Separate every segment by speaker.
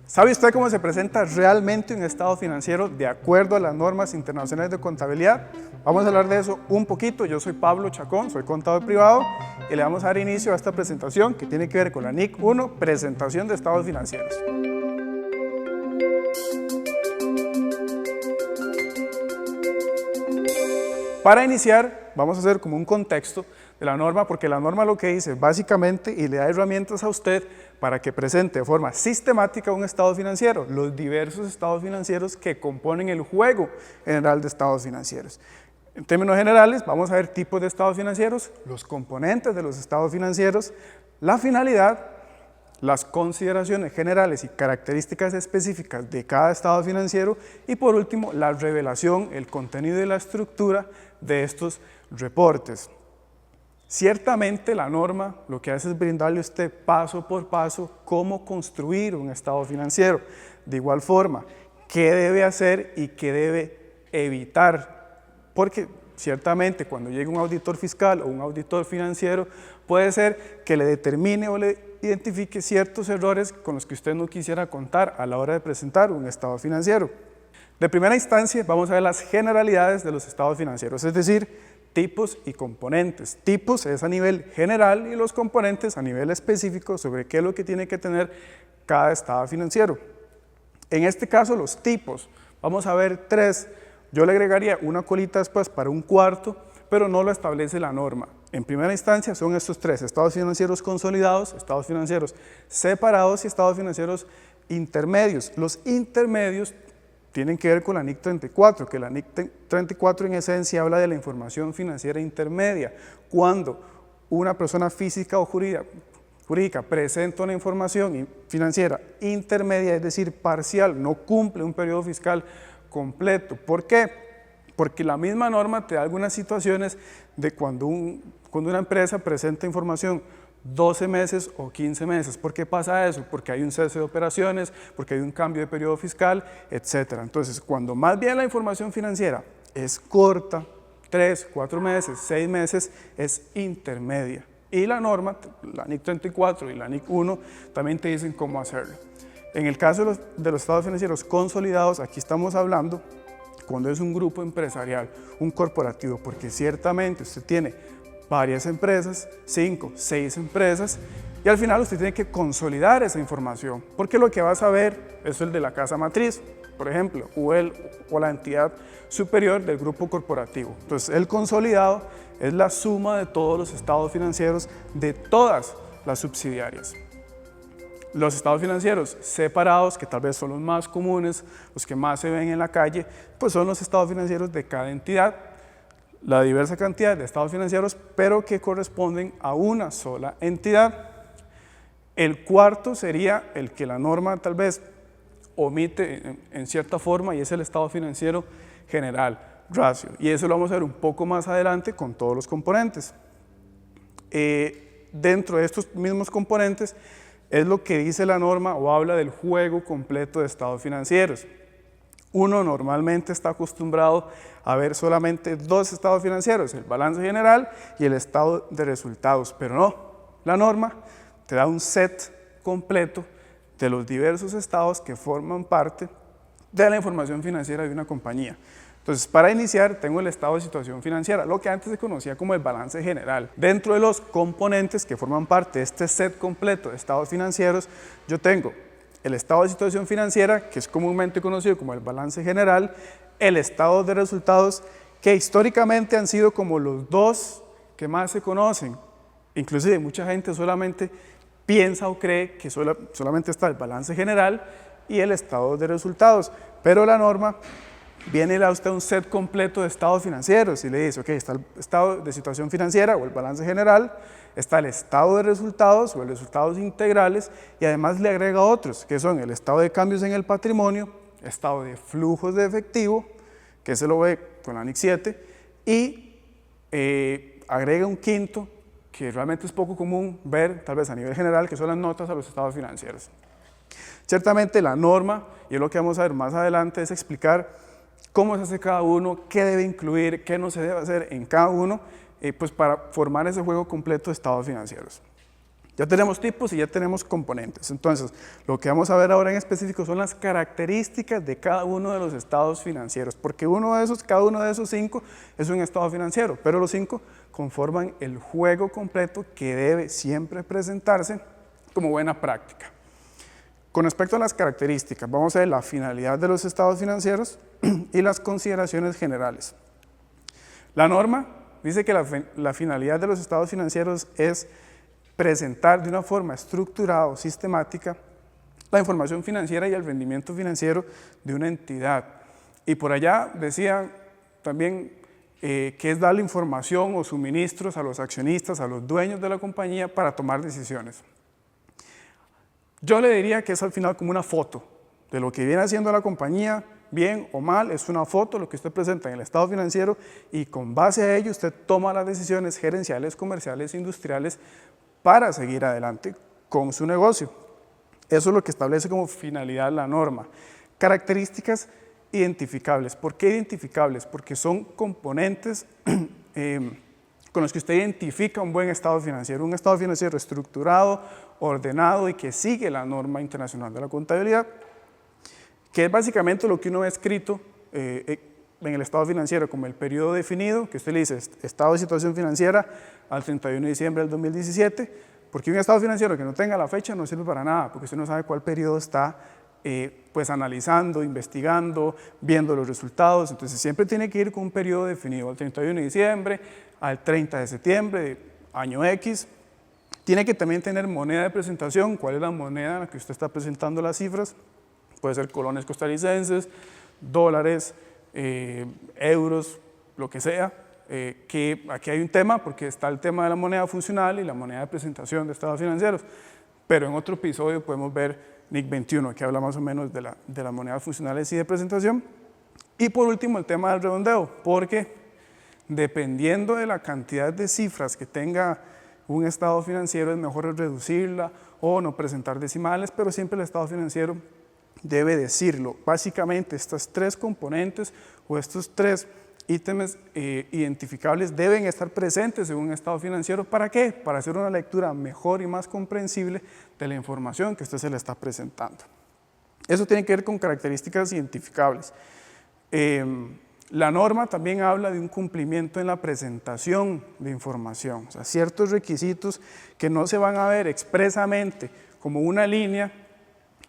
Speaker 1: ¿Sabe usted cómo se presenta realmente un estado financiero de acuerdo a las normas internacionales de contabilidad? Vamos a hablar de eso un poquito. Yo soy Pablo Chacón, soy contador privado y le vamos a dar inicio a esta presentación que tiene que ver con la NIC 1, presentación de estados financieros. Para iniciar, vamos a hacer como un contexto de la norma, porque la norma lo que dice básicamente y le da herramientas a usted para que presente de forma sistemática un estado financiero, los diversos estados financieros que componen el juego general de estados financieros. En términos generales, vamos a ver tipos de estados financieros, los componentes de los estados financieros, la finalidad, las consideraciones generales y características específicas de cada estado financiero y por último la revelación, el contenido y la estructura de estos reportes. Ciertamente la norma lo que hace es brindarle a usted paso por paso cómo construir un estado financiero. De igual forma, qué debe hacer y qué debe evitar, porque ciertamente cuando llegue un auditor fiscal o un auditor financiero puede ser que le determine o le identifique ciertos errores con los que usted no quisiera contar a la hora de presentar un estado financiero. De primera instancia vamos a ver las generalidades de los estados financieros, es decir, tipos y componentes. Tipos es a nivel general y los componentes a nivel específico sobre qué es lo que tiene que tener cada estado financiero. En este caso los tipos, vamos a ver tres. Yo le agregaría una colita después para un cuarto, pero no lo establece la norma. En primera instancia son estos tres: estados financieros consolidados, estados financieros separados y estados financieros intermedios. Los intermedios tienen que ver con la NIC 34, que la NIC 34 en esencia habla de la información financiera intermedia. Cuando una persona física o jurídica presenta una información financiera intermedia, es decir, parcial, no cumple un periodo fiscal completo. ¿Por qué? Porque la misma norma te da algunas situaciones de cuando una empresa presenta información 12 meses o 15 meses. ¿Por qué pasa eso? Porque hay un cese de operaciones, porque hay un cambio de periodo fiscal, etc. Entonces, cuando más bien la información financiera es corta, 3, 4 meses, 6 meses, es intermedia. Y la norma, la NIC 34 y la NIC 1, también te dicen cómo hacerlo. En el caso de los estados financieros consolidados, aquí estamos hablando cuando es un grupo empresarial, un corporativo, porque ciertamente usted tiene varias empresas, 5, 6 empresas, y al final usted tiene que consolidar esa información, porque lo que va a saber es el de la casa matriz, por ejemplo, o la entidad superior del grupo corporativo. Entonces, el consolidado es la suma de todos los estados financieros de todas las subsidiarias. Los estados financieros separados, que tal vez son los más comunes, los que más se ven en la calle, pues son los estados financieros de cada entidad, la diversa cantidad de estados financieros, pero que corresponden a una sola entidad. El cuarto sería el que la norma tal vez omite en cierta forma y es el estado financiero general, ratio, y eso lo vamos a ver un poco más adelante con todos los componentes. Dentro de estos mismos componentes es lo que dice la norma o habla del juego completo de estados financieros. Uno normalmente está acostumbrado a ver solamente dos estados financieros, el balance general y el estado de resultados, pero no, la norma te da un set completo de los diversos estados que forman parte de la información financiera de una compañía. Entonces, para iniciar, tengo el estado de situación financiera, lo que antes se conocía como el balance general. Dentro de los componentes que forman parte de este set completo de estados financieros, yo tengo el estado de situación financiera, que es comúnmente conocido como el balance general, el estado de resultados, que históricamente han sido como los dos que más se conocen. Inclusive mucha gente solamente piensa o cree que solamente está el balance general y el estado de resultados, pero la norma viene y le da a usted un set completo de estados financieros y le dice, ok, está el estado de situación financiera o el balance general, está el estado de resultados o el resultados integrales y además le agrega otros, que son el estado de cambios en el patrimonio, estado de flujos de efectivo, que se lo ve con la NIC 7, y agrega un quinto, que realmente es poco común ver, tal vez a nivel general, que son las notas a los estados financieros. Ciertamente la norma, y es lo que vamos a ver más adelante, es explicar cómo se hace cada uno, qué debe incluir, qué no se debe hacer en cada uno, pues para formar ese juego completo de estados financieros. Ya tenemos tipos y ya tenemos componentes. Entonces, lo que vamos a ver ahora en específico son las características de cada uno de los estados financieros, porque cada uno de esos 5 es un estado financiero, pero los 5 conforman el juego completo que debe siempre presentarse como buena práctica. Con respecto a las características, vamos a ver la finalidad de los estados financieros y las consideraciones generales. La norma dice que la finalidad de los estados financieros es presentar de una forma estructurada o sistemática la información financiera y el rendimiento financiero de una entidad. Y por allá decía también que es darle información o suministros a los accionistas, a los dueños de la compañía para tomar decisiones. Yo le diría que es al final como una foto de lo que viene haciendo la compañía, bien o mal, es una foto lo que usted presenta en el estado financiero y con base a ello usted toma las decisiones gerenciales, comerciales, industriales para seguir adelante con su negocio. Eso es lo que establece como finalidad la norma. Características identificables. ¿Por qué identificables? Porque son componentes con los que usted identifica un buen estado financiero. Un estado financiero estructurado, ordenado y que sigue la norma internacional de la contabilidad, que es básicamente lo que uno ve escrito en el estado financiero como el periodo definido, que usted le dice estado de situación financiera al 31 de diciembre del 2017, porque un estado financiero que no tenga la fecha no sirve para nada, porque usted no sabe cuál periodo está pues analizando, investigando, viendo los resultados. Entonces siempre tiene que ir con un periodo definido, al 31 de diciembre, al 30 de septiembre, año X. Tiene que también tener moneda de presentación, cuál es la moneda en la que usted está presentando las cifras. Puede ser colones costarricenses, dólares, euros, lo que sea. Que aquí hay un tema, porque está el tema de la moneda funcional y la moneda de presentación de estados financieros. Pero en otro episodio podemos ver NIC 21, que habla más o menos de las monedas funcionales y de presentación. Y por último, el tema del redondeo, porque dependiendo de la cantidad de cifras que tenga un estado financiero, es mejor reducirla o no presentar decimales, pero siempre el estado financiero debe decirlo. Básicamente, estas 3 componentes o estos 3 ítems identificables deben estar presentes en un estado financiero. ¿Para qué? Para hacer una lectura mejor y más comprensible de la información que usted se le está presentando. Eso tiene que ver con características identificables. La norma también habla de un cumplimiento en la presentación de información, o sea, ciertos requisitos que no se van a ver expresamente como una línea,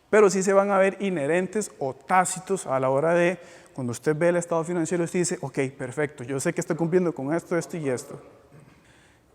Speaker 1: pero sí se van a ver inherentes o tácitos a la hora de, cuando usted ve el estado financiero, usted dice, ok, perfecto, yo sé que estoy cumpliendo con esto, esto y esto.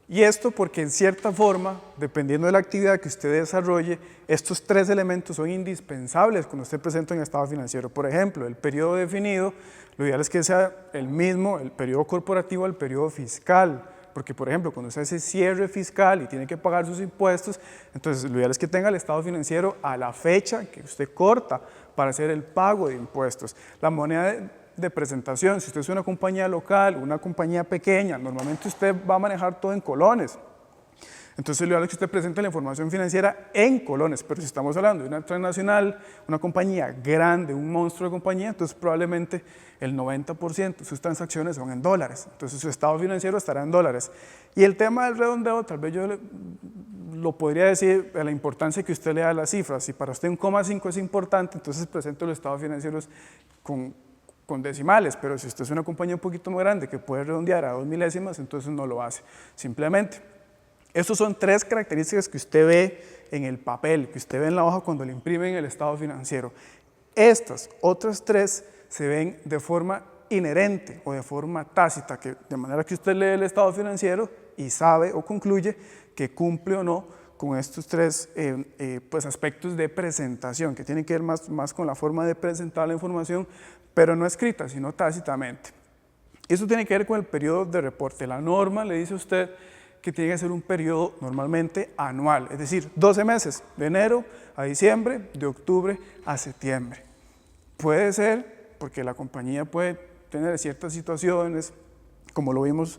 Speaker 1: Y esto porque en cierta forma, dependiendo de la actividad que usted desarrolle, estos 3 elementos son indispensables cuando usted presenta un estado financiero. Por ejemplo, el periodo definido, lo ideal es que sea el mismo, el periodo corporativo al periodo fiscal. Porque, por ejemplo, cuando usted hace cierre fiscal y tiene que pagar sus impuestos, entonces lo ideal es que tenga el estado financiero a la fecha que usted corta para hacer el pago de impuestos. La moneda de presentación, si usted es una compañía local, una compañía pequeña, normalmente usted va a manejar todo en colones. Entonces lo ideal es que usted presente la información financiera en colones, pero si estamos hablando de una transnacional, una compañía grande, un monstruo de compañía, entonces probablemente el 90% de sus transacciones son en dólares, entonces su estado financiero estará en dólares. Y el tema del redondeo, tal vez yo lo podría decir de la importancia que usted le da a las cifras. Si para usted un 0,5 es importante, entonces presente los estados financieros con decimales, pero si usted es una compañía un poquito más grande que puede redondear a 2 milésimas, entonces no lo hace, simplemente. Estas son 3 características que usted ve en el papel, que usted ve en la hoja cuando le imprimen el estado financiero. Estas otras 3 se ven de forma inherente o de forma tácita, de manera que usted lee el estado financiero y sabe o concluye que cumple o no con estos 3 pues aspectos de presentación, que tienen que ver más con la forma de presentar la información, pero no escrita, sino tácitamente. Eso tiene que ver con el periodo de reporte. La norma le dice a usted que tiene que ser un periodo normalmente anual, es decir, 12 meses, de enero a diciembre, de octubre a septiembre. Puede ser, porque la compañía puede tener ciertas situaciones, como lo vimos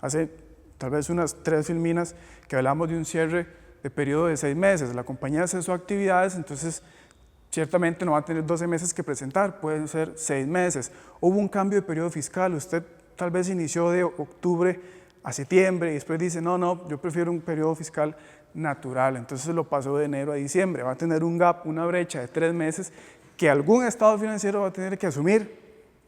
Speaker 1: hace tal vez unas 3 filminas, que hablamos de un cierre de periodo de 6 meses. La compañía hace sus actividades, entonces ciertamente no va a tener 12 meses que presentar, pueden ser 6 meses. Hubo un cambio de periodo fiscal, usted tal vez inició de octubre a septiembre y después dice, no, yo prefiero un periodo fiscal natural, entonces lo pasó de enero a diciembre, va a tener un gap, una brecha de 3 meses que algún estado financiero va a tener que asumir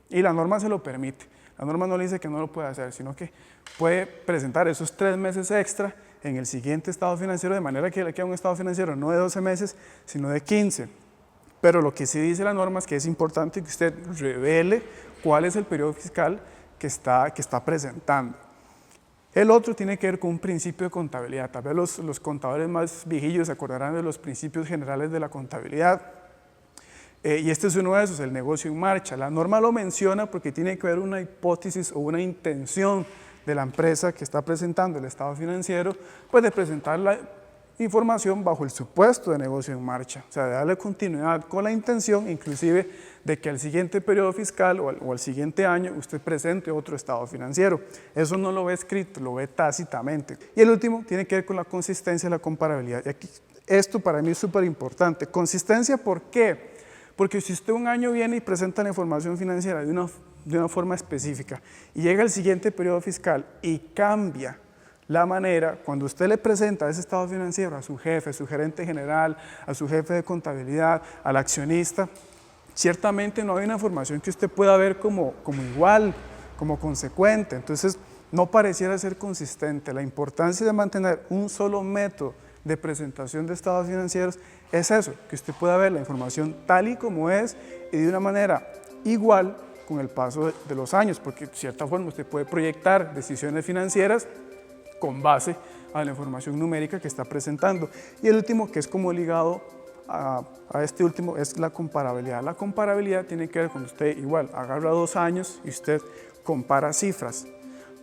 Speaker 1: y la norma se lo permite. La norma no le dice que no lo puede hacer, sino que puede presentar esos 3 meses extra en el siguiente estado financiero, de manera que le queda un estado financiero no de 12 meses, sino de 15. Pero lo que sí dice la norma es que es importante que usted revele cuál es el periodo fiscal que está presentando. El otro tiene que ver con un principio de contabilidad. Tal vez los contadores más viejillos se acordarán de los principios generales de la contabilidad. Y este es uno de esos, el negocio en marcha. La norma lo menciona porque tiene que haber una hipótesis o una intención de la empresa que está presentando el estado financiero, pues de presentar la información bajo el supuesto de negocio en marcha, o sea, de darle continuidad con la intención inclusive de que al siguiente periodo fiscal o al siguiente año usted presente otro estado financiero. Eso no lo ve escrito, lo ve tácitamente. Y el último tiene que ver con la consistencia y la comparabilidad. Y aquí, esto para mí es súper importante. Consistencia, ¿por qué? Porque si usted un año viene y presenta la información financiera de una forma específica y llega el siguiente periodo fiscal y cambia la manera, cuando usted le presenta ese estado financiero a su jefe, a su gerente general, a su jefe de contabilidad, al accionista, ciertamente no hay una información que usted pueda ver como igual, como consecuente. Entonces, no pareciera ser consistente. La importancia de mantener un solo método de presentación de estados financieros es eso, que usted pueda ver la información tal y como es y de una manera igual con el paso de los años, porque de cierta forma usted puede proyectar decisiones financieras con base a la información numérica que está presentando. Y el último, que es como ligado a este último, es la comparabilidad. La comparabilidad tiene que ver con usted igual, agarra 2 años y usted compara cifras.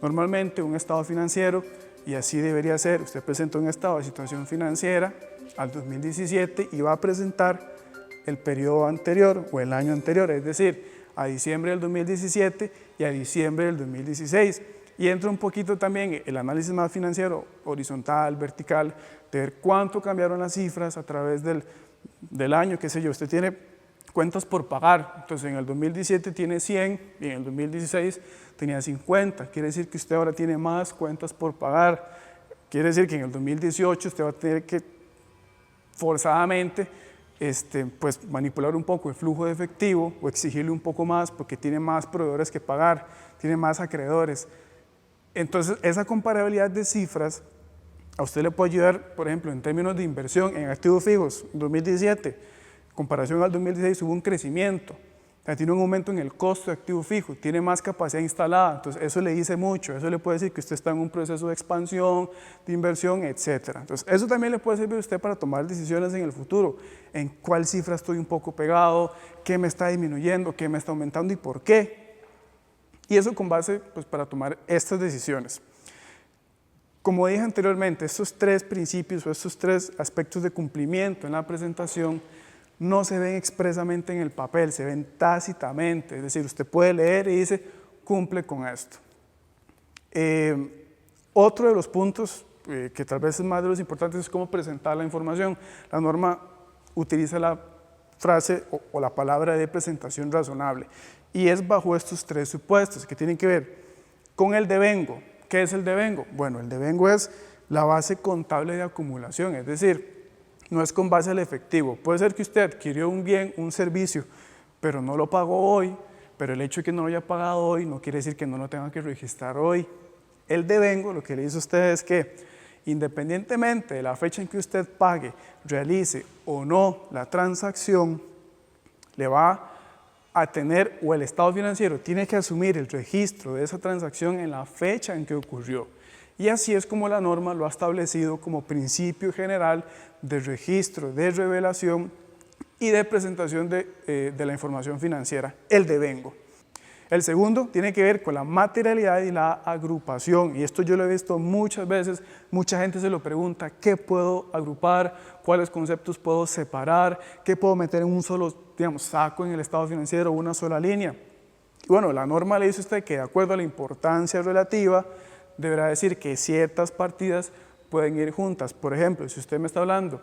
Speaker 1: Normalmente un estado financiero, y así debería ser, usted presenta un estado de situación financiera al 2017 y va a presentar el periodo anterior o el año anterior, es decir, a diciembre del 2017 y a diciembre del 2016. Y entra un poquito también el análisis más financiero, horizontal, vertical, de ver cuánto cambiaron las cifras a través del año, qué sé yo. Usted tiene cuentas por pagar, entonces en el 2017 tiene 100 y en el 2016 tenía 50. Quiere decir que usted ahora tiene más cuentas por pagar. Quiere decir que en el 2018 usted va a tener que forzadamente pues manipular un poco el flujo de efectivo o exigirle un poco más porque tiene más proveedores que pagar, tiene más acreedores. Entonces, esa comparabilidad de cifras a usted le puede ayudar, por ejemplo, en términos de inversión en activos fijos. En 2017, en comparación al 2016, hubo un crecimiento. O sea, tiene un aumento en el costo de activo fijo, tiene más capacidad instalada. Entonces, eso le dice mucho. Eso le puede decir que usted está en un proceso de expansión, de inversión, etc. Entonces, eso también le puede servir a usted para tomar decisiones en el futuro. En cuál cifra estoy un poco pegado, qué me está disminuyendo, qué me está aumentando y por qué. Y eso con base pues, para tomar estas decisiones. Como dije anteriormente, estos 3 principios o estos 3 aspectos de cumplimiento en la presentación no se ven expresamente en el papel, se ven tácitamente. Es decir, usted puede leer y dice, cumple con esto. Otro de los puntos que tal vez es más de los importantes es cómo presentar la información. La norma utiliza la frase o la palabra de presentación razonable. Y es bajo estos 3 supuestos que tienen que ver con el devengo. ¿Qué es el devengo? Bueno, el devengo es la base contable de acumulación, es decir, no es con base al efectivo. Puede ser que usted adquirió un bien, un servicio, pero no lo pagó hoy, pero el hecho de que no lo haya pagado hoy no quiere decir que no lo tenga que registrar hoy. El devengo, lo que le dice a usted es que independientemente de la fecha en que usted pague, realice o no la transacción, le va a tener, o el estado financiero tiene que asumir el registro de esa transacción en la fecha en que ocurrió. Y así es como la norma lo ha establecido como principio general de registro, de revelación y de presentación de la información financiera, el devengo. El segundo tiene que ver con la materialidad y la agrupación, y esto yo lo he visto muchas veces, mucha gente se lo pregunta, ¿qué puedo agrupar? ¿Cuáles conceptos puedo separar? ¿Qué puedo meter en un solo, saco en el estado financiero, una sola línea? Y bueno, la norma le dice a usted que de acuerdo a la importancia relativa, deberá decir que ciertas partidas pueden ir juntas. Por ejemplo, si usted me está hablando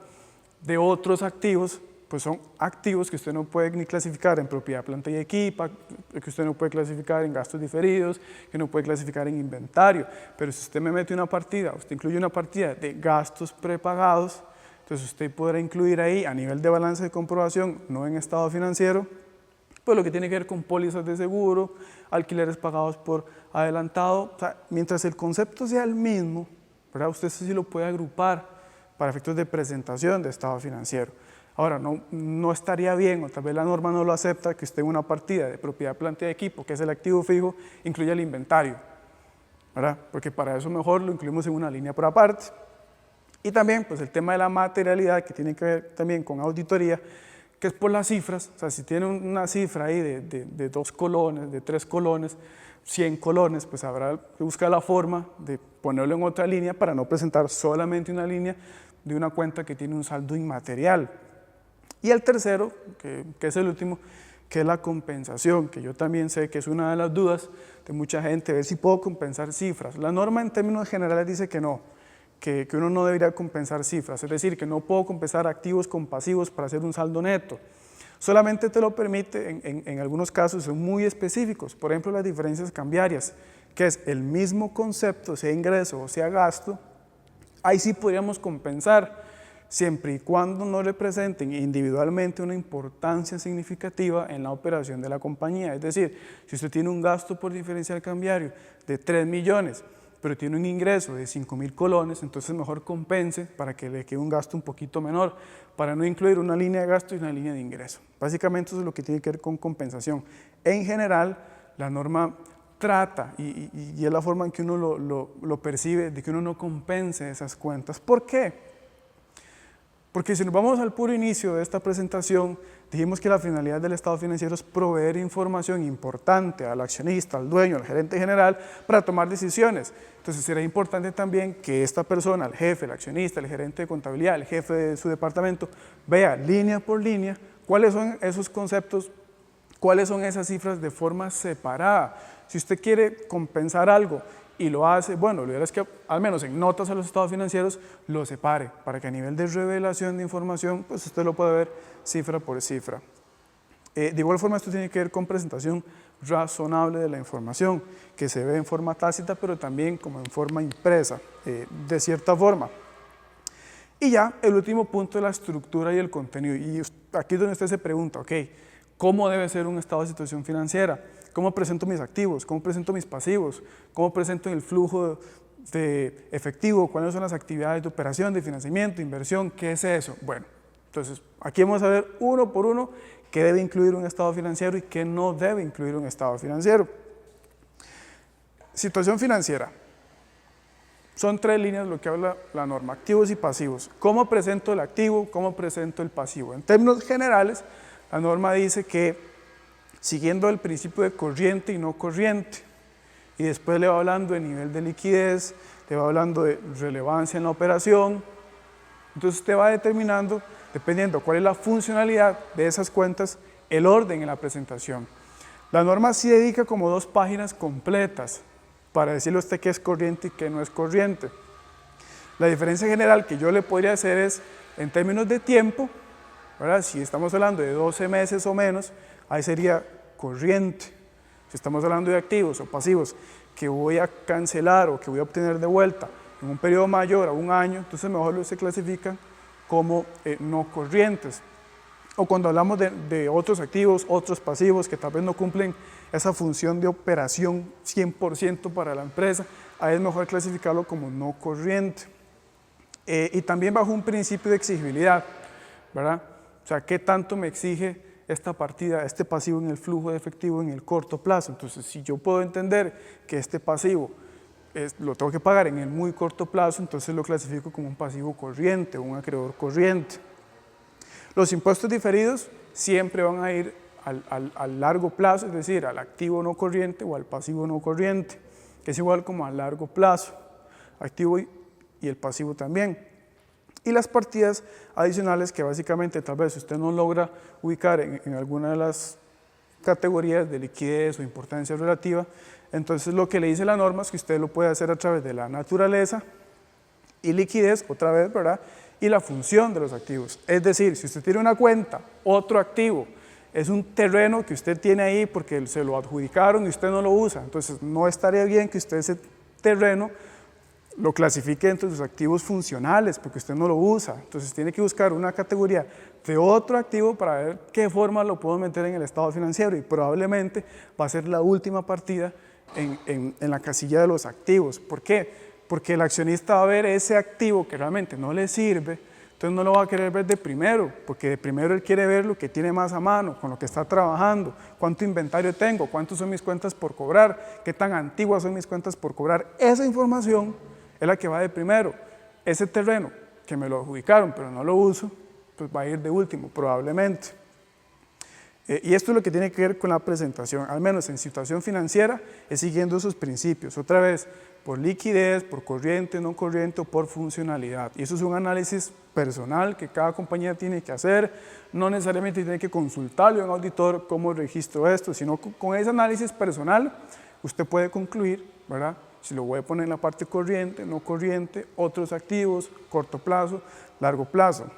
Speaker 1: de otros activos, pues son activos que usted no puede ni clasificar en propiedad, planta y equipo, que usted no puede clasificar en gastos diferidos, que no puede clasificar en inventario. Pero si usted me mete una partida, usted incluye una partida de gastos prepagados, entonces usted podrá incluir ahí a nivel de balance de comprobación, no en estado financiero, pues lo que tiene que ver con pólizas de seguro, alquileres pagados por adelantado. O sea, mientras el concepto sea el mismo, ¿verdad? Usted sí lo puede agrupar para efectos de presentación de estado financiero. Ahora, no estaría bien, o tal vez la norma no lo acepta, que usted en una partida de propiedad, planta y equipo, que es el activo fijo, incluya el inventario, ¿verdad? Porque para eso mejor lo incluimos en una línea por aparte. Y también, pues el tema de la materialidad, que tiene que ver también con auditoría, que es por las cifras. O sea, si tiene una cifra ahí de 2 colones, de 3 colones, 100 colones, pues habrá que buscar la forma de ponerlo en otra línea para no presentar solamente una línea de una cuenta que tiene un saldo inmaterial. Y el tercero, que es el último, que es la compensación, que yo también sé que es una de las dudas de mucha gente, ver si puedo compensar cifras. La norma en términos generales dice que no, que uno no debería compensar cifras, es decir, que no puedo compensar activos con pasivos para hacer un saldo neto. Solamente te lo permite en algunos casos, son muy específicos, por ejemplo las diferencias cambiarias, que es el mismo concepto, sea ingreso o sea gasto, ahí sí podríamos compensar, siempre y cuando no representen individualmente una importancia significativa en la operación de la compañía. Es decir, si usted tiene un gasto por diferencial cambiario de 3 millones, pero tiene un ingreso de 5.000 colones, entonces mejor compense para que le quede un gasto un poquito menor, para no incluir una línea de gasto y una línea de ingreso. Básicamente eso es lo que tiene que ver con compensación. En general, la norma trata, y es la forma en que uno lo percibe, de que uno no compense esas cuentas. ¿Por qué? Porque si nos vamos al puro inicio de esta presentación, dijimos que la finalidad del estado financiero es proveer información importante al accionista, al dueño, al gerente general, para tomar decisiones. Entonces será importante también que esta persona, el jefe, el accionista, el gerente de contabilidad, el jefe de su departamento, vea línea por línea cuáles son esos conceptos, cuáles son esas cifras de forma separada. Si usted quiere compensar algo y lo hace, bueno, lo ideal es que al menos en notas a los estados financieros lo separe, para que a nivel de revelación de información, pues usted lo pueda ver cifra por cifra. De igual forma, esto tiene que ver con presentación razonable de la información, que se ve en forma tácita, pero también como en forma impresa, de cierta forma. Y ya, el último punto es la estructura y el contenido. Y aquí es donde usted se pregunta, ok, ¿cómo debe ser un estado de situación financiera? ¿Cómo presento mis activos? ¿Cómo presento mis pasivos? ¿Cómo presento el flujo de efectivo? ¿Cuáles son las actividades de operación, de financiamiento, de inversión? ¿Qué es eso? Bueno, entonces aquí vamos a ver uno por uno qué debe incluir un estado financiero y qué no debe incluir un estado financiero. Situación financiera. Son 3 líneas lo que habla la norma, activos y pasivos. ¿Cómo presento el activo? ¿Cómo presento el pasivo? En términos generales, la norma dice que siguiendo el principio de corriente y no corriente, y después le va hablando de nivel de liquidez, le va hablando de relevancia en la operación, entonces usted va determinando, dependiendo cuál es la funcionalidad de esas cuentas, el orden en la presentación. La norma sí dedica como 2 páginas completas para decirle a usted qué es corriente y qué no es corriente. La diferencia general que yo le podría hacer es, en términos de tiempo, ¿verdad? Si estamos hablando de 12 meses o menos, ahí sería corriente. Si estamos hablando de activos o pasivos que voy a cancelar o que voy a obtener de vuelta en un periodo mayor a 1 año, entonces mejor se clasifican como no corrientes. O cuando hablamos de otros activos, otros pasivos que tal vez no cumplen esa función de operación 100% para la empresa, ahí es mejor clasificarlo como no corriente. Y también bajo un principio de exigibilidad, ¿verdad? O sea, ¿qué tanto me exige esta partida, este pasivo en el flujo de efectivo en el corto plazo? Entonces, si yo puedo entender que este pasivo lo tengo que pagar en el muy corto plazo, entonces lo clasifico como un pasivo corriente, un acreedor corriente. Los impuestos diferidos siempre van a ir al largo plazo, es decir, al activo no corriente o al pasivo no corriente, que es igual como a largo plazo, activo y el pasivo también. Y las partidas adicionales que básicamente tal vez usted no logra ubicar en alguna de las categorías de liquidez o importancia relativa, entonces lo que le dice la norma es que usted lo puede hacer a través de la naturaleza y liquidez, otra vez, ¿verdad? y la función de los activos. Es decir, si usted tiene una cuenta, otro activo, es un terreno que usted tiene ahí porque se lo adjudicaron y usted no lo usa, entonces no estaría bien que usted ese terreno lo clasifique entre sus activos funcionales porque usted no lo usa. Entonces tiene que buscar una categoría de otro activo para ver qué forma lo puedo meter en el estado financiero y probablemente va a ser la última partida en la casilla de los activos. ¿Por qué? Porque el accionista va a ver ese activo que realmente no le sirve, entonces no lo va a querer ver de primero, porque de primero él quiere ver lo que tiene más a mano, con lo que está trabajando, cuánto inventario tengo, cuántos son mis cuentas por cobrar, qué tan antiguas son mis cuentas por cobrar. Esa información es la que va de primero. Ese terreno que me lo adjudicaron pero no lo uso, pues va a ir de último probablemente. Y esto es lo que tiene que ver con la presentación, al menos en situación financiera, es siguiendo esos principios. Otra vez, por liquidez, por corriente, no corriente o por funcionalidad. Y eso es un análisis personal que cada compañía tiene que hacer. No necesariamente tiene que consultarle a un auditor cómo registro esto, sino con ese análisis personal usted puede concluir, ¿verdad?, si lo voy a poner en la parte corriente, no corriente, otros activos, corto plazo, largo plazo.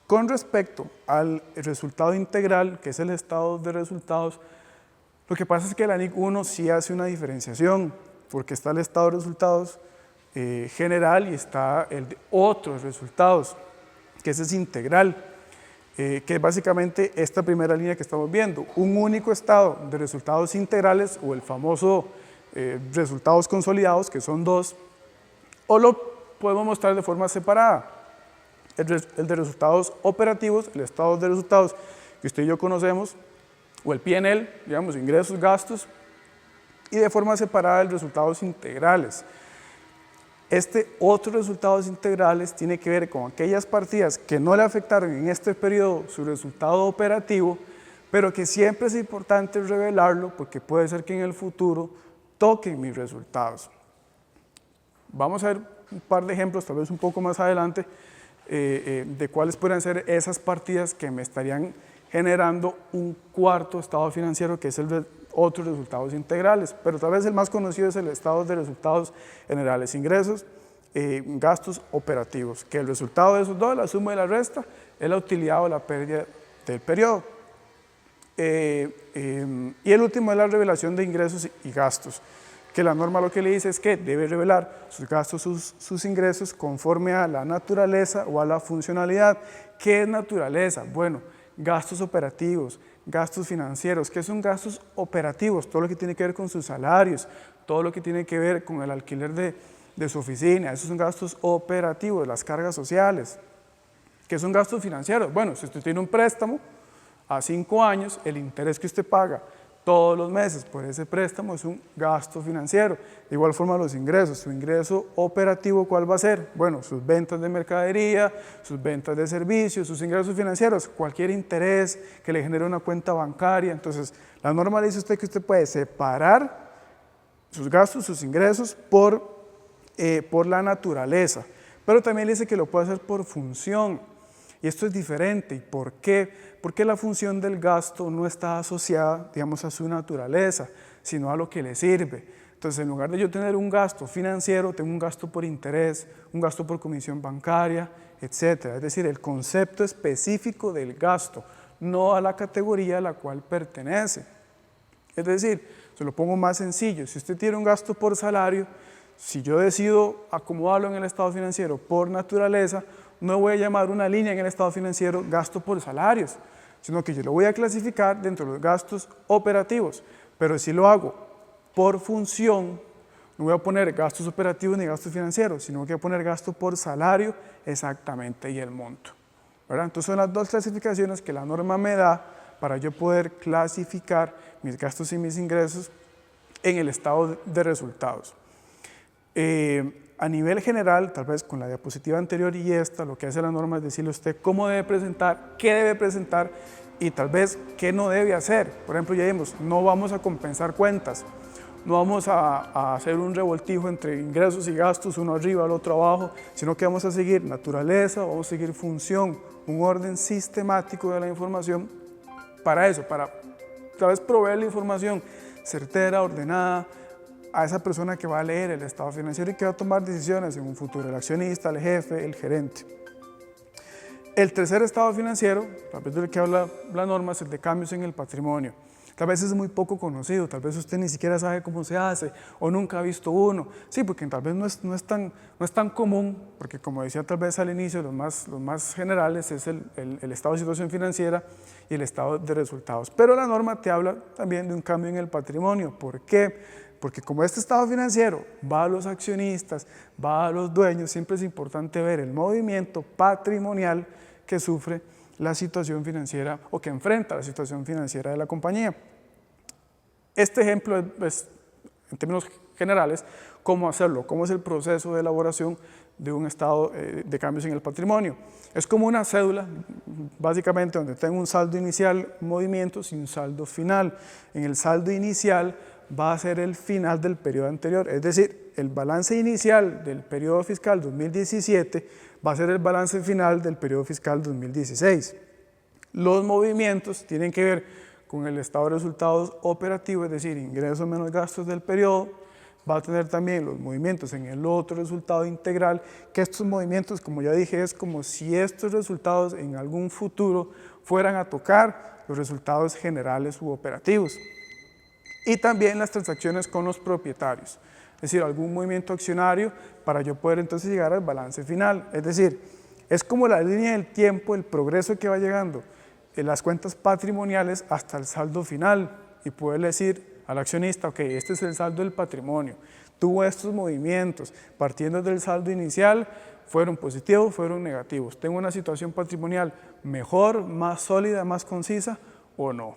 Speaker 1: Con respecto al resultado integral, que es el estado de resultados, lo que pasa es que el ANIC 1 sí hace una diferenciación, porque está el estado de resultados general y está el de otros resultados, que ese es integral, que es básicamente esta primera línea que estamos viendo, un único estado de resultados integrales o el famoso resultados consolidados, que son dos, o lo podemos mostrar de forma separada. El de resultados operativos, el estado de resultados que usted y yo conocemos, o el P&L, digamos, ingresos, gastos, y de forma separada el resultados integrales. Este otro resultados integrales tiene que ver con aquellas partidas que no le afectaron en este periodo su resultado operativo, pero que siempre es importante revelarlo porque puede ser que en el futuro toquen mis resultados. Vamos a ver un par de ejemplos, tal vez un poco más adelante, de cuáles pueden ser esas partidas que me estarían generando un cuarto estado financiero, que es el de otros resultados integrales, pero tal vez el más conocido es el estado de resultados generales, ingresos, gastos operativos, que el resultado de esos dos, la suma y la resta, es la utilidad o la pérdida del periodo. Y el último es la revelación de ingresos y gastos, que la norma lo que le dice es que debe revelar sus gastos, sus ingresos conforme a la naturaleza o a la funcionalidad. ¿Qué es naturaleza? Bueno, gastos operativos, gastos financieros. ¿Qué son gastos operativos? Todo lo que tiene que ver con sus salarios, todo lo que tiene que ver con el alquiler de su oficina, esos son gastos operativos, las cargas sociales. ¿Qué son gastos financieros? Bueno, si usted tiene un préstamo a 5 años, el interés que usted paga todos los meses por ese préstamo es un gasto financiero. De igual forma los ingresos, su ingreso operativo, ¿cuál va a ser? Bueno, sus ventas de mercadería, sus ventas de servicios, sus ingresos financieros, cualquier interés que le genere una cuenta bancaria. Entonces, la norma le dice a usted que usted puede separar sus gastos, sus ingresos por la naturaleza, pero también le dice que lo puede hacer por función. Y esto es diferente. ¿Y por qué? Porque la función del gasto no está asociada, digamos, a su naturaleza, sino a lo que le sirve. Entonces, en lugar de yo tener un gasto financiero, tengo un gasto por interés, un gasto por comisión bancaria, etc. Es decir, el concepto específico del gasto, no a la categoría a la cual pertenece. Es decir, se lo pongo más sencillo, si usted tiene un gasto por salario, si yo decido acomodarlo en el estado financiero por naturaleza, no voy a llamar una línea en el estado financiero gasto por salarios, sino que yo lo voy a clasificar dentro de los gastos operativos. Pero si lo hago por función, no voy a poner gastos operativos ni gastos financieros, sino que voy a poner gasto por salario exactamente y el monto, ¿verdad? Entonces son las dos clasificaciones que la norma me da para yo poder clasificar mis gastos y mis ingresos en el estado de resultados. A nivel general, tal vez con la diapositiva anterior y esta, lo que hace la norma es decirle a usted cómo debe presentar, qué debe presentar y tal vez qué no debe hacer. Por ejemplo, ya vimos, no vamos a compensar cuentas, no vamos a hacer un revoltijo entre ingresos y gastos, uno arriba, el otro abajo, sino que vamos a seguir naturaleza, vamos a seguir función, un orden sistemático de la información para eso, para tal vez proveer la información certera, ordenada, a esa persona que va a leer el estado financiero y que va a tomar decisiones en un futuro, el accionista, el jefe, el gerente. El tercer estado financiero, tal vez del que habla la norma, es el de cambios en el patrimonio. Tal vez es muy poco conocido, tal vez usted ni siquiera sabe cómo se hace o nunca ha visto uno. Sí, porque tal vez no es tan común, porque como decía tal vez al inicio, los más generales es el estado de situación financiera y el estado de resultados. Pero la norma te habla también de un cambio en el patrimonio. ¿Por qué? Porque como este estado financiero va a los accionistas, va a los dueños, siempre es importante ver el movimiento patrimonial que sufre la situación financiera o que enfrenta la situación financiera de la compañía. Este ejemplo es, en términos generales, cómo hacerlo, cómo es el proceso de elaboración de un estado de cambios en el patrimonio. Es como una cédula, básicamente, donde tengo un saldo inicial, movimientos y un saldo final. En el saldo inicial va a ser el final del periodo anterior, es decir, el balance inicial del periodo fiscal 2017 va a ser el balance final del periodo fiscal 2016. Los movimientos tienen que ver con el estado de resultados operativo, es decir, ingresos menos gastos del periodo. Va a tener también los movimientos en el otro resultado integral, que estos movimientos, como ya dije, es como si estos resultados en algún futuro fueran a tocar los resultados generales u operativos. Y también las transacciones con los propietarios, es decir, algún movimiento accionario para yo poder entonces llegar al balance final. Es decir, es como la línea del tiempo, el progreso que va llegando en las cuentas patrimoniales hasta el saldo final y poder decir al accionista, ok, este es el saldo del patrimonio, tuvo estos movimientos, partiendo del saldo inicial, fueron positivos, fueron negativos, tengo una situación patrimonial mejor, más sólida, más concisa o no.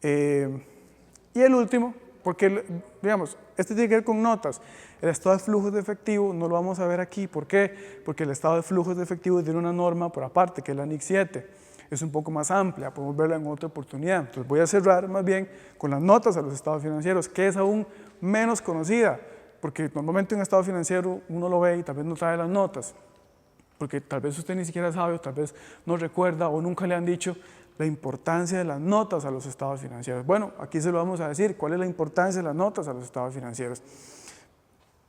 Speaker 1: Y el último, porque digamos, este tiene que ver con notas, el estado de flujos de efectivo no lo vamos a ver aquí, ¿por qué? Porque el estado de flujos de efectivo tiene una norma por aparte, que es la NIC 7, es un poco más amplia, podemos verla en otra oportunidad. Entonces voy a cerrar más bien con las notas a los estados financieros, que es aún menos conocida, porque normalmente un estado financiero uno lo ve y tal vez no trae las notas, porque tal vez usted ni siquiera sabe, o tal vez no recuerda o nunca le han dicho la importancia de las notas a los estados financieros. Bueno, aquí se lo vamos a decir, ¿cuál es la importancia de las notas a los estados financieros?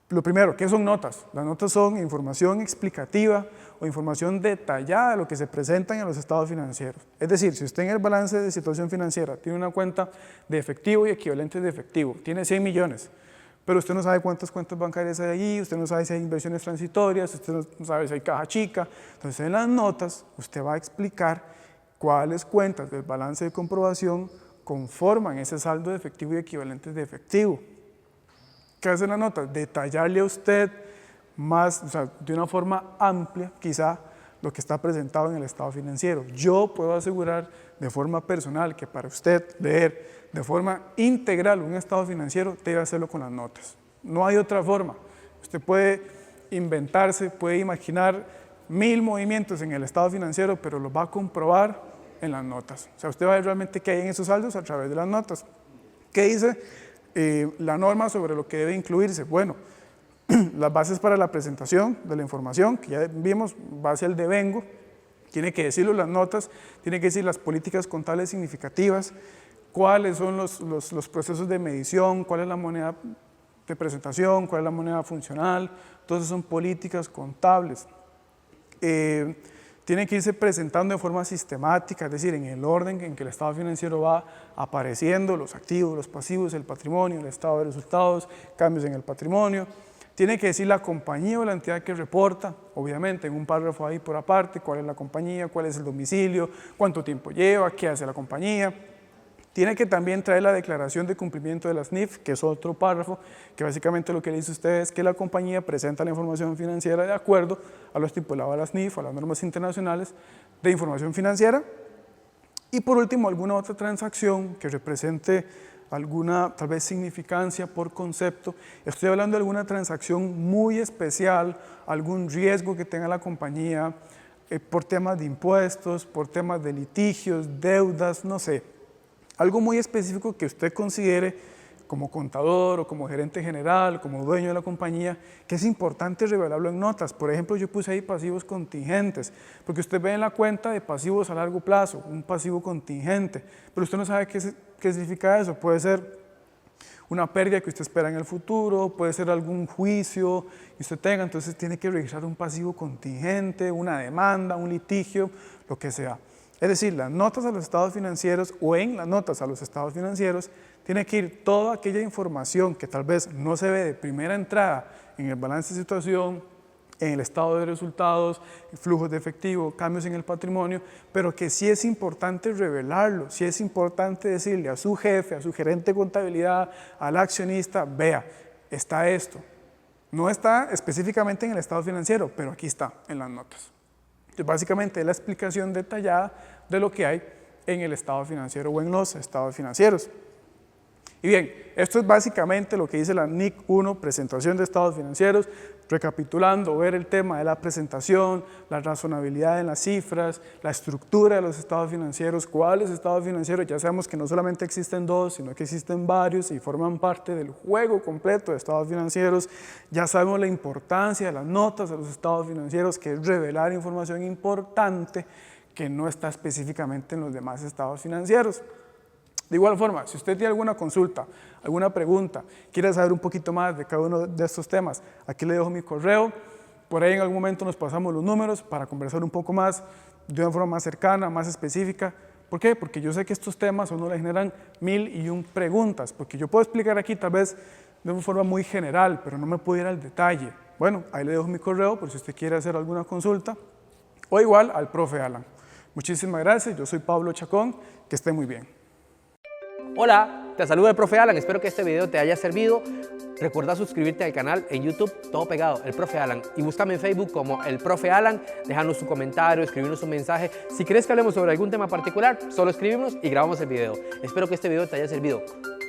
Speaker 1: Lo primero, ¿qué son notas? Las notas son información explicativa o información detallada de lo que se presenta en los estados financieros. Es decir, si usted en el balance de situación financiera tiene una cuenta de efectivo y equivalentes de efectivo, tiene 100 millones, pero usted no sabe cuántas cuentas bancarias hay allí, usted no sabe si hay inversiones transitorias, usted no sabe si hay caja chica. Entonces, en las notas, usted va a explicar cuáles cuentas del balance de comprobación conforman ese saldo de efectivo y equivalentes de efectivo. ¿Qué hace la nota? Detallarle a usted más, o sea, de una forma amplia, quizá, lo que está presentado en el estado financiero. Yo puedo asegurar de forma personal que para usted leer de forma integral un estado financiero debe hacerlo con las notas. No hay otra forma. Usted puede inventarse, puede imaginar 1000 movimientos en el estado financiero, pero los va a comprobar en las notas. O sea, usted va a ver realmente qué hay en esos saldos a través de las notas. ¿Qué dice la norma sobre lo que debe incluirse? Bueno, las bases para la presentación de la información, que ya vimos, base el devengo, tiene que decirlo las notas, tiene que decir las políticas contables significativas, cuáles son los procesos de medición, cuál es la moneda de presentación, cuál es la moneda funcional, todas son políticas contables. Tiene que irse presentando de forma sistemática, es decir, en el orden en que el estado financiero va apareciendo, los activos, los pasivos, el patrimonio, el estado de resultados, cambios en el patrimonio. Tiene que decir la compañía o la entidad que reporta, obviamente en un párrafo ahí por aparte, cuál es la compañía, cuál es el domicilio, cuánto tiempo lleva, qué hace la compañía. Tiene que también traer la declaración de cumplimiento de la SNIF, que es otro párrafo, que básicamente lo que le dice a usted es que la compañía presenta la información financiera de acuerdo a lo estipulado a la SNIF, a las normas internacionales de información financiera. Y por último, alguna otra transacción que represente alguna tal vez significancia por concepto. Estoy hablando de alguna transacción muy especial, algún riesgo que tenga la compañía por temas de impuestos, por temas de litigios, deudas, no sé. Algo muy específico que usted considere como contador o como gerente general, como dueño de la compañía, que es importante revelarlo en notas. Por ejemplo, yo puse ahí pasivos contingentes, porque usted ve en la cuenta de pasivos a largo plazo, un pasivo contingente, pero usted no sabe qué significa eso. Puede ser una pérdida que usted espera en el futuro, puede ser algún juicio que usted tenga, entonces tiene que registrar un pasivo contingente, una demanda, un litigio, lo que sea. Es decir, las notas a los estados financieros o en las notas a los estados financieros tiene que ir toda aquella información que tal vez no se ve de primera entrada en el balance de situación, en el estado de resultados, flujos de efectivo, cambios en el patrimonio, pero que sí es importante revelarlo, sí es importante decirle a su jefe, a su gerente de contabilidad, al accionista, vea, está esto. No está específicamente en el estado financiero, pero aquí está, en las notas. Entonces, básicamente es la explicación detallada de lo que hay en el estado financiero o en los estados financieros. Y bien, esto es básicamente lo que dice la NIC 1, presentación de estados financieros. Recapitulando, ver el tema de la presentación, la razonabilidad en las cifras, la estructura de los estados financieros, cuáles estados financieros, ya sabemos que no solamente existen dos, sino que existen varios y forman parte del juego completo de estados financieros. Ya sabemos la importancia de las notas de los estados financieros, que es revelar información importante que no está específicamente en los demás estados financieros. De igual forma, si usted tiene alguna consulta, alguna pregunta, quiere saber un poquito más de cada uno de estos temas, aquí le dejo mi correo, por ahí en algún momento nos pasamos los números para conversar un poco más, de una forma más cercana, más específica. ¿Por qué? Porque yo sé que estos temas a uno le generan 1001 preguntas, porque yo puedo explicar aquí tal vez de una forma muy general, pero no me puedo ir al detalle. Bueno, ahí le dejo mi correo por si usted quiere hacer alguna consulta, o igual al profe Alan. Muchísimas gracias, yo soy Pablo Chacón, que esté muy bien.
Speaker 2: Hola, te saluda el profe Alan, espero que este video te haya servido. Recuerda suscribirte al canal en YouTube, todo pegado, el profe Alan. Y búscame en Facebook como el profe Alan, déjanos tu comentario, escribirnos un mensaje. Si quieres que hablemos sobre algún tema particular, solo escribimos y grabamos el video. Espero que este video te haya servido.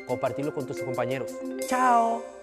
Speaker 2: Compartirlo con tus compañeros. ¡Chao!